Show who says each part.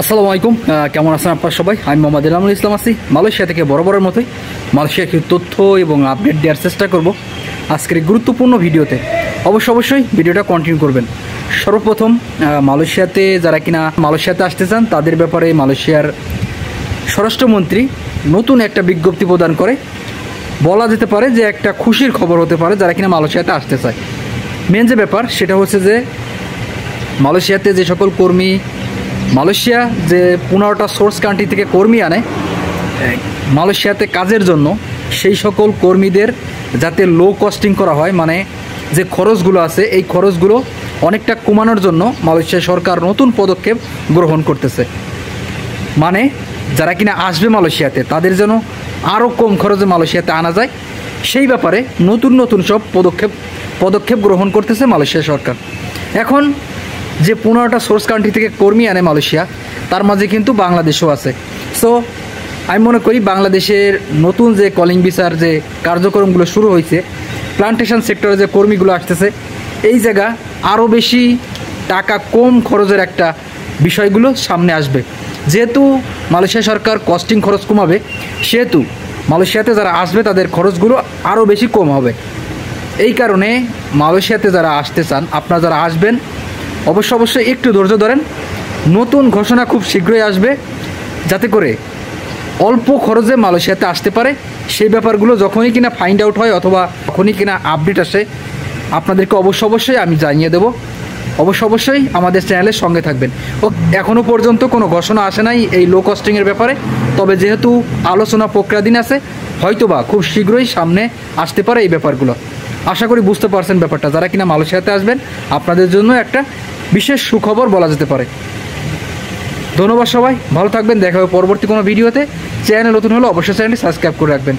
Speaker 1: আসসালামু আলাইকুম, কেমন আছেন আপনারা সবাই? আমি মোহাম্মদ এনামুল ইসলাম আছি মালয়েশিয়া থেকে। বরাবরের মতোই মালয়েশিয়াকে তথ্য এবং আপডেট দেওয়ার চেষ্টা করব আজকের এই গুরুত্বপূর্ণ ভিডিওতে। অবশ্যই ভিডিওটা কন্টিনিউ করবেন। সর্বপ্রথম মালয়েশিয়াতে যারা কিনা মালয়েশিয়াতে আসতে চান তাদের ব্যাপারে মালয়েশিয়ার স্বরাষ্ট্রমন্ত্রী নতুন একটা বিজ্ঞপ্তি প্রদান করে। বলা যেতে পারে যে একটা খুশির খবর হতে পারে যারা কিনা মালয়েশিয়াতে আসতে চায়। মেন যে ব্যাপার সেটা হচ্ছে যে মালয়েশিয়াতে যে সকল কর্মী মালয়েশিয়া যে 15টা সোর্স কান্ট্রি থেকে কর্মী আনে মালয়েশিয়াতে কাজের জন্য, সেই সকল কর্মীদের যাতে লো কস্টিং করা হয়, মানে যে খরচগুলো আছে এই খরচগুলো অনেকটা কমানোর জন্য মালয়েশিয়া সরকার নতুন পদক্ষেপ গ্রহণ করতেছে। মানে যারা কিনা আসবে মালয়েশিয়াতে তাদের যেন আরও কম খরচে মালয়েশিয়াতে আনা যায়, সেই ব্যাপারে নতুন সব পদক্ষেপ গ্রহণ করতেছে মালয়েশিয়া সরকার। এখন যে 15টা সোর্স কান্ট্রি থেকে কর্মী আনে মালয়েশিয়া, তার মাঝে কিন্তু বাংলাদেশও আছে। সো আমি মনে করি বাংলাদেশের নতুন যে কলিং ভিসার যে কার্যক্রমগুলো শুরু হয়েছে, প্লান্টেশন সেক্টরে যে কর্মীগুলো আসতেছে, এই জায়গা আরও বেশি টাকা কম খরচের একটা বিষয়গুলো সামনে আসবে। যেহেতু মালয়েশিয়া সরকার কস্টিং খরচ কমাবে, সেহেতু মালয়েশিয়াতে যারা আসবে তাদের খরচগুলো আরও বেশি কম হবে। এই কারণে মালয়েশিয়াতে যারা আসতে চান, আপনারা যারা আসবেন অবশ্যই একটু ধৈর্য ধরেন। নতুন ঘোষণা খুব শীঘ্রই আসবে, যাতে করে অল্প খরচে মালয়েশিয়াতে আসতে পারে। সেই ব্যাপারগুলো যখনই কিনা ফাইন্ড আউট হয় অথবা যখনই কিনা আপডেট আসে আপনাদেরকে অবশ্যই আমি জানিয়ে দেবো। অবশ্যই আমাদের চ্যানেলের সঙ্গে থাকবেন। ও এখনও পর্যন্ত কোনো ঘোষণা আসে নাই এই লো কস্টিংয়ের ব্যাপারে, তবে যেহেতু আলোচনা প্রক্রিয়াধীন আছে, হয়তোবা খুব শীঘ্রই সামনে আসতে পারে এই ব্যাপারগুলো। আশা করি বুঝতে পারছেন ব্যাপারটা। যারা কিনা মালয়েশিয়াতে আসবেন আপনাদের জন্য একটা বিশেষ সুখবর বলা যেতে পারে। ধন্যবাদ সবাই, ভালো থাকবেন। দেখা হবে পরবর্তী কোনো ভিডিওতে। চ্যানেল নতুন হলে অবশ্যই চ্যানেলটি সাবস্ক্রাইব করে রাখবেন।